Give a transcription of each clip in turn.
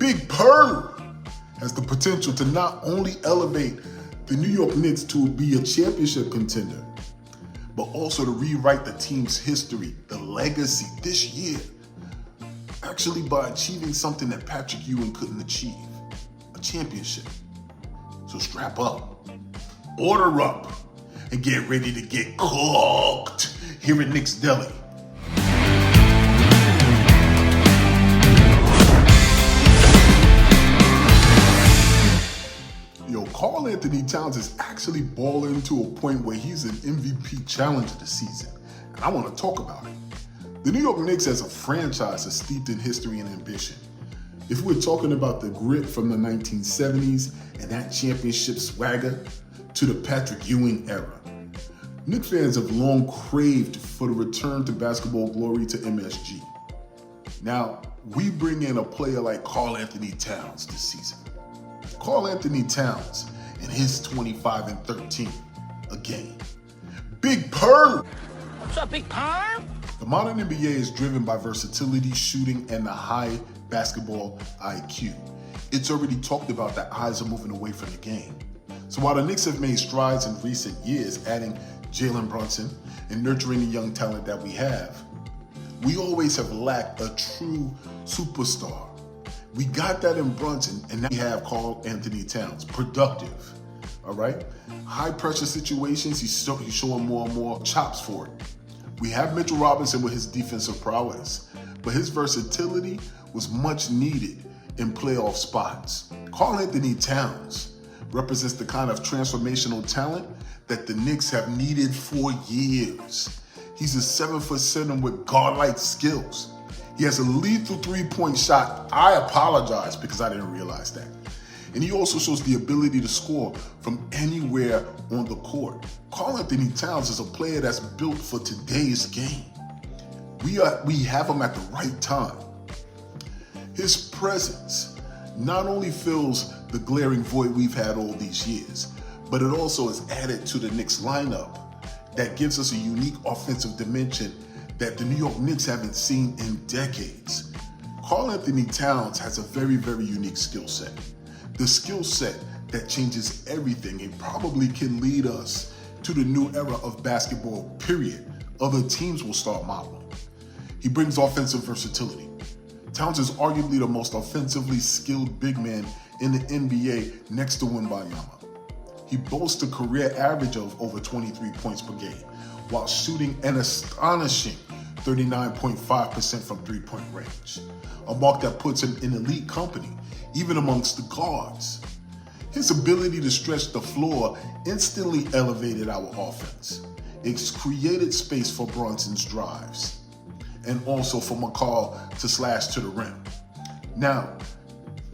Big Purr has the potential to not only elevate the New York Knicks to be a championship contender, but also to rewrite the team's history, the legacy this year, actually by achieving something that Patrick Ewing couldn't achieve, a championship. So strap up, order up, and get ready to get cooked here at Knicks Deli. Karl-Anthony Towns is actually balling to a point where he's an MVP challenger this season, and I want to talk about it. The New York Knicks as a franchise is steeped in history and ambition. If we're talking about the grit from the 1970s and that championship swagger to the Patrick Ewing era, Knicks fans have long craved for the return to basketball glory to MSG. Now, we bring in a player like Karl-Anthony Towns this season. Karl-Anthony Towns and his 25-13 a game. Big Purr! What's up, Big Purr? The modern NBA is driven by versatility, shooting, and the high basketball IQ. It's already talked about that eyes are moving away from the game. So while the Knicks have made strides in recent years, adding Jalen Brunson and nurturing the young talent that we have, we always have lacked a true superstar. We got that in Brunson, and now we have Karl-Anthony Towns, productive, all right? High pressure situations, he's showing more and more chops for it. We have Mitchell Robinson with his defensive prowess, but his versatility was much needed in playoff spots. Karl-Anthony Towns represents the kind of transformational talent that the Knicks have needed for years. He's a 7-foot center with guard-like skills. He has a lethal three-point shot. I apologize because I didn't realize that. And he also shows the ability to score from anywhere on the court. Karl-Anthony Towns is a player that's built for today's game. We have him at the right time. His presence not only fills the glaring void we've had all these years, but it also is added to the Knicks lineup that gives us a unique offensive dimension that the New York Knicks haven't seen in decades. Karl-Anthony Towns has a very, very unique skill set. The skill set that changes everything and probably can lead us to the new era of basketball, period. Other teams will start modeling. He brings offensive versatility. Towns is arguably the most offensively skilled big man in the NBA next to Wembanyama. He boasts a career average of over 23 points per game while shooting an astonishing 39.5% from three-point range, a mark that puts him in elite company, even amongst the guards. His ability to stretch the floor instantly elevated our offense. It's created space for Brunson's drives, and also for McCall to slash to the rim. Now,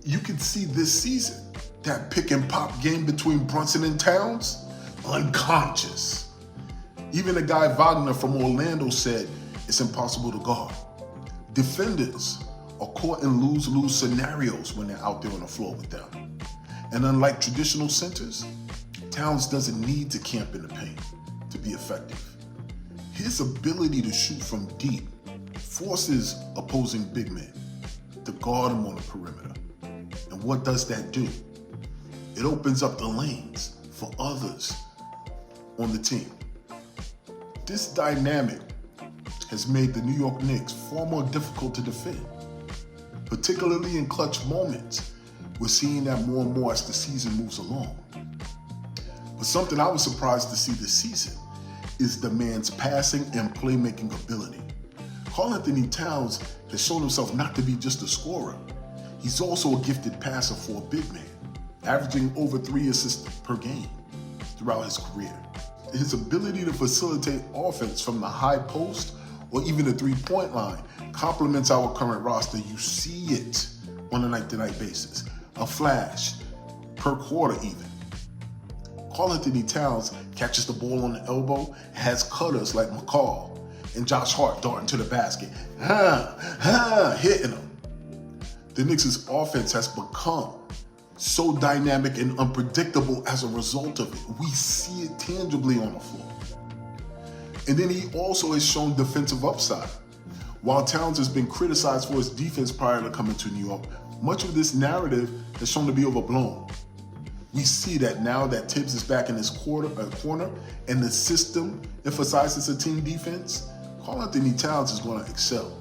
you can see this season, that pick and pop game between Brunson and Towns, unconscious. Even a guy Wagner from Orlando said it's impossible to guard. Defenders are caught in lose-lose scenarios when they're out there on the floor with them. And unlike traditional centers, Towns doesn't need to camp in the paint to be effective. His ability to shoot from deep forces opposing big men to guard him on the perimeter. And what does that do? It opens up the lanes for others on the team. This dynamic has made the New York Knicks far more difficult to defend, particularly in clutch moments. We're seeing that more and more as the season moves along. But something I was surprised to see this season is the man's passing and playmaking ability. Karl-Anthony Towns has shown himself not to be just a scorer. He's also a gifted passer for a big man, averaging over 3 assists per game throughout his career. His ability to facilitate offense from the high post or even the three-point line complements our current roster. You see it on a night-to-night basis. A flash per quarter even. Karl-Anthony Towns catches the ball on the elbow, has cutters like McCall and Josh Hart darting to the basket, hitting them. The Knicks' offense has become so dynamic and unpredictable as a result of it. We see it tangibly on the floor. And then he also has shown defensive upside. While Towns has been criticized for his defense prior to coming to New York, much of this narrative has shown to be overblown. We see that now that Tibbs is back in his corner and the system emphasizes a team defense, Karl-Anthony Towns is going to excel.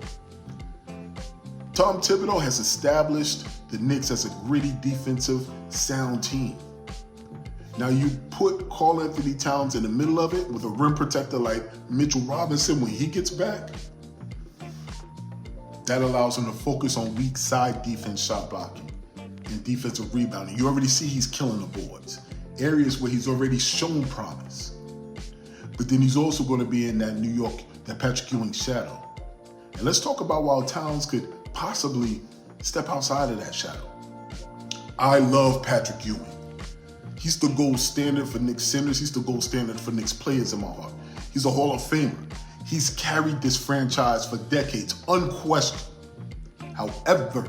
Tom Thibodeau has established the Knicks as a gritty, defensive, sound team. Now you put Karl-Anthony Towns in the middle of it with a rim protector like Mitchell Robinson when he gets back. That allows him to focus on weak side defense, shot blocking, and defensive rebounding. You already see he's killing the boards, areas where he's already shown promise. But then he's also going to be in that New York, that Patrick Ewing shadow. And let's talk about why Towns could possibly step outside of that shadow. I love Patrick Ewing. He's the gold standard for Knicks centers. He's the gold standard for Knicks players in my heart. He's a Hall of Famer. He's carried this franchise for decades, unquestioned. However,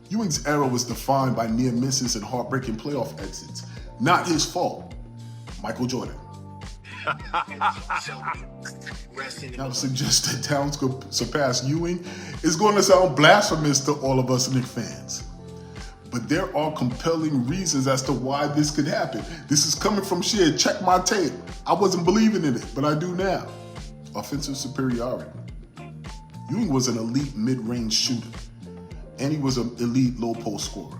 Ewing's era was defined by near misses and heartbreaking playoff exits. Not his fault. Michael Jordan. Now to suggest that Towns could surpass Ewing is going to sound blasphemous to all of us Knicks fans. But there are compelling reasons as to why this could happen. This is coming from sheer check my tape. I wasn't believing in it, but I do now. Offensive superiority. Ewing was an elite mid-range shooter, and he was an elite low-post scorer.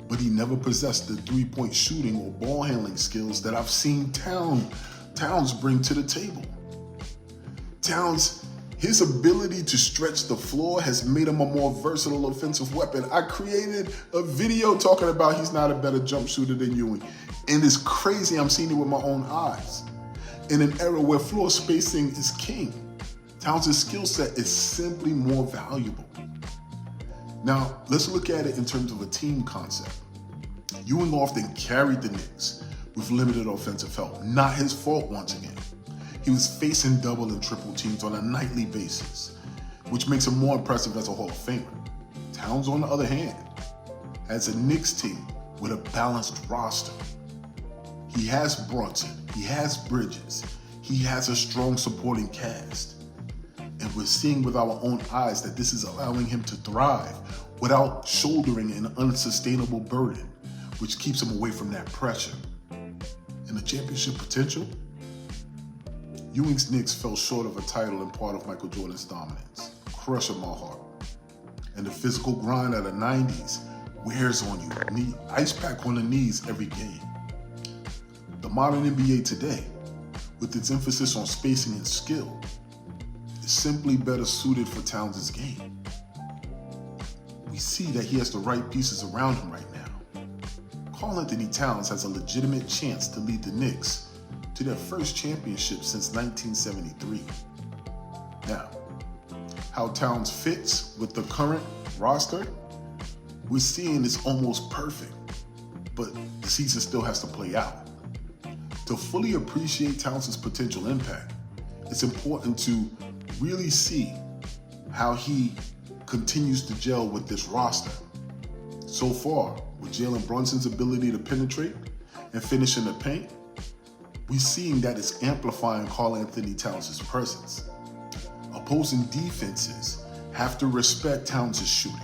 But he never possessed the three-point shooting or ball handling skills that I've seen Towns bring to the table. Towns, his ability to stretch the floor has made him a more versatile offensive weapon. I created a video talking about he's not a better jump shooter than Ewing. And it's crazy, I'm seeing it with my own eyes. In an era where floor spacing is king, Towns' skill set is simply more valuable. Now, let's look at it in terms of a team concept. Ewing often carried the Knicks with limited offensive help. Not his fault once again. He was facing double and triple teams on a nightly basis, which makes him more impressive as a Hall of Famer. Towns, on the other hand, has a Knicks team with a balanced roster. He has Brunson, he has Bridges, he has a strong supporting cast. And we're seeing with our own eyes that this is allowing him to thrive without shouldering an unsustainable burden, which keeps him away from that pressure. And the championship potential? Ewing's Knicks fell short of a title in part of Michael Jordan's dominance, crushing my heart. And the physical grind of the 90s wears on you, ice pack on the knees every game. The modern NBA today, with its emphasis on spacing and skill, is simply better suited for Towns' game. We see that he has the right pieces around him right now. Karl-Anthony Towns has a legitimate chance to lead the Knicks to their first championship since 1973. Now, how Towns fits with the current roster, we're seeing it's almost perfect, but the season still has to play out. To fully appreciate Towns' potential impact, it's important to really see how he continues to gel with this roster. So far, with Jalen Brunson's ability to penetrate and finish in the paint, we're seeing that it's amplifying Karl-Anthony Towns' presence. Opposing defenses have to respect Towns' shooting.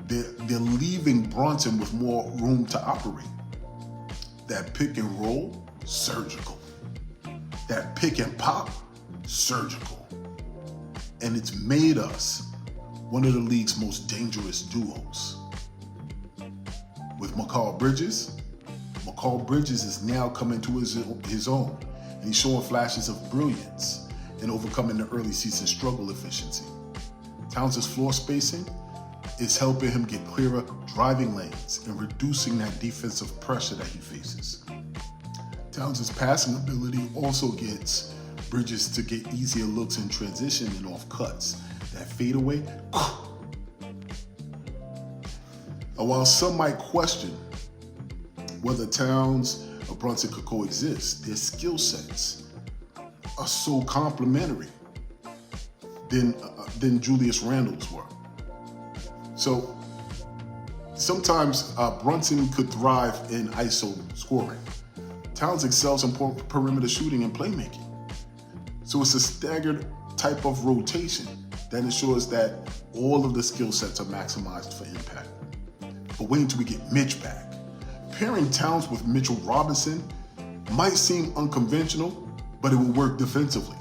They're leaving Brunson with more room to operate. That pick and roll, surgical. That pick and pop, surgical. And it's made us one of the league's most dangerous duos. With Mikal Bridges is now coming to his own, and he's showing flashes of brilliance in overcoming the early season struggle efficiency. Towns' floor spacing is helping him get clearer driving lanes and reducing that defensive pressure that he faces. Towns' passing ability also gets Bridges to get easier looks in transition and off cuts. That fadeaway. And while some might question whether Towns or Brunson could coexist, their skill sets are so complementary than Julius Randle's were. So sometimes Brunson could thrive in ISO scoring. Towns excels in perimeter shooting and playmaking. So it's a staggered type of rotation that ensures that all of the skill sets are maximized for impact. But wait until we get Mitch back. Pairing Towns with Mitchell Robinson might seem unconventional, but it will work defensively.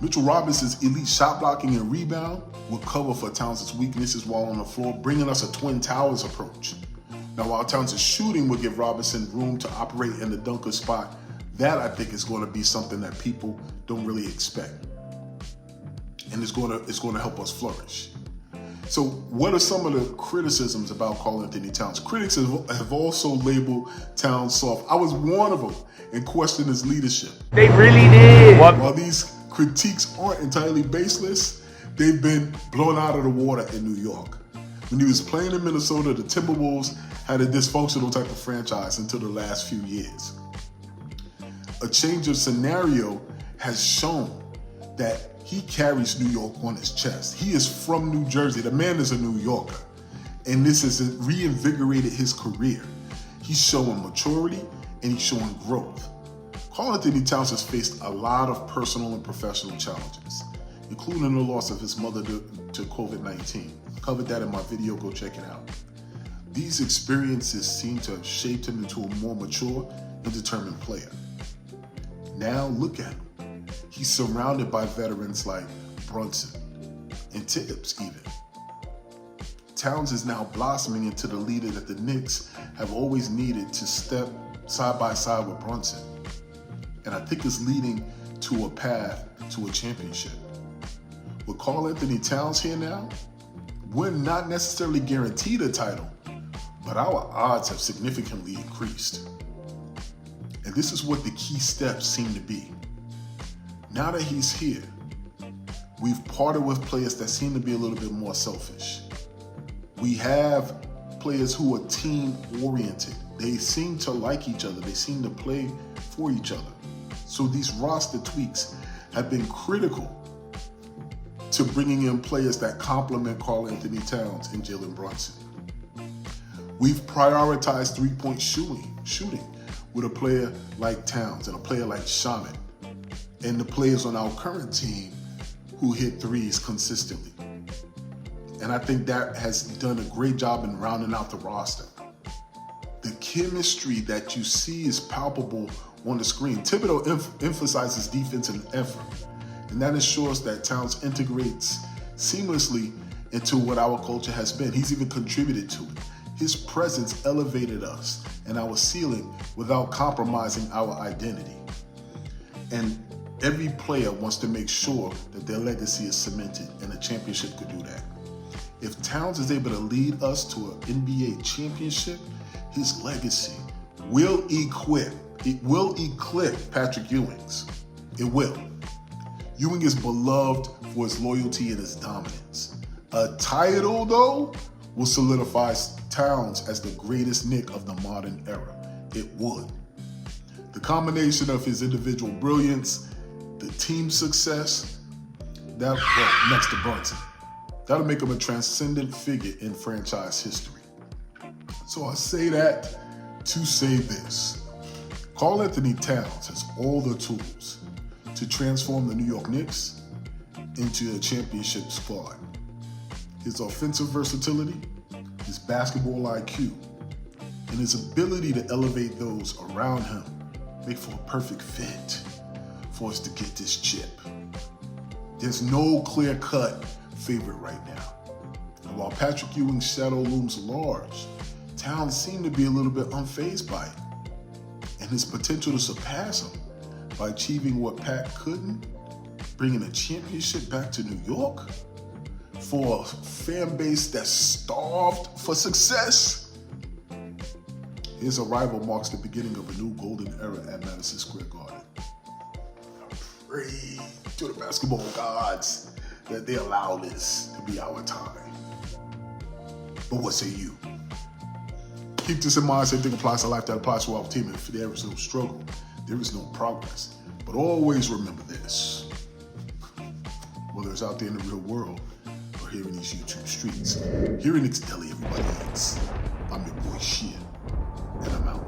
Mitchell Robinson's elite shot blocking and rebound will cover for Towns' weaknesses while on the floor, bringing us a Twin Towers approach. Now, while Towns' shooting will give Robinson room to operate in the dunker spot, that I think is going to be something that people don't really expect. And it's going to help us flourish. So what are some of the criticisms about Karl-Anthony Towns? Critics have also labeled Towns soft. I was one of them and questioned his leadership. They really did. While these critiques aren't entirely baseless, they've been blown out of the water in New York. When he was playing in Minnesota, the Timberwolves had a dysfunctional type of franchise until the last few years. A change of scenario has shown that he carries New York on his chest. He is from New Jersey. The man is a New Yorker. And this has reinvigorated his career. He's showing maturity and he's showing growth. Karl-Anthony Towns has faced a lot of personal and professional challenges, including the loss of his mother to COVID-19. I covered that in my video, go check it out. These experiences seem to have shaped him into a more mature and determined player. Now look at him. He's surrounded by veterans like Brunson and Tibbs even. Towns is now blossoming into the leader that the Knicks have always needed to step side by side with Brunson. And I think it's leading to a path to a championship. With Karl-Anthony Towns here now, we're not necessarily guaranteed a title, but our odds have significantly increased. And this is what the key steps seem to be. Now that he's here, we've partnered with players that seem to be a little bit more selfish. We have players who are team-oriented. They seem to like each other. They seem to play for each other. So these roster tweaks have been critical to bringing in players that complement Karl-Anthony Towns and Jalen Brunson. We've prioritized three-point shooting with a player like Towns and a player like Shaman, and the players on our current team who hit threes consistently. And I think that has done a great job in rounding out the roster. The chemistry that you see is palpable on the screen. Thibodeau emphasizes defense and effort, and that ensures that Towns integrates seamlessly into what our culture has been. He's even contributed to it. His presence elevated us and our ceiling without compromising our identity. And every player wants to make sure that their legacy is cemented, and a championship could do that. If Towns is able to lead us to an NBA championship, his legacy will eclipse Patrick Ewing's. It will. Ewing is beloved for his loyalty and his dominance. A title, though, will solidify Towns as the greatest Knick of the modern era. It would. The combination of his individual brilliance, the team success, next to Brunson, that'll make him a transcendent figure in franchise history. So I say that to say this. Karl-Anthony Towns has all the tools to transform the New York Knicks into a championship squad. His offensive versatility, his basketball IQ, and his ability to elevate those around him make for a perfect fit for us to get this chip. There's no clear-cut favorite right now. And while Patrick Ewing's shadow looms large, Towns seemed to be a little bit unfazed by it, and his potential to surpass him by achieving what Pat couldn't, bringing a championship back to New York for a fan base that's starved for success. His arrival marks the beginning of a new golden era at Madison Square Garden. I pray to the basketball gods that they allow this to be our time. But what say you? Keep this in mind. Same thing applies to life that applies to our team. If there is no struggle, there is no progress. But always remember this. Whether it's out there in the real world or here in these YouTube streets, here in Knicks Deli, everybody eats. I'm your boy Shia, and I'm out.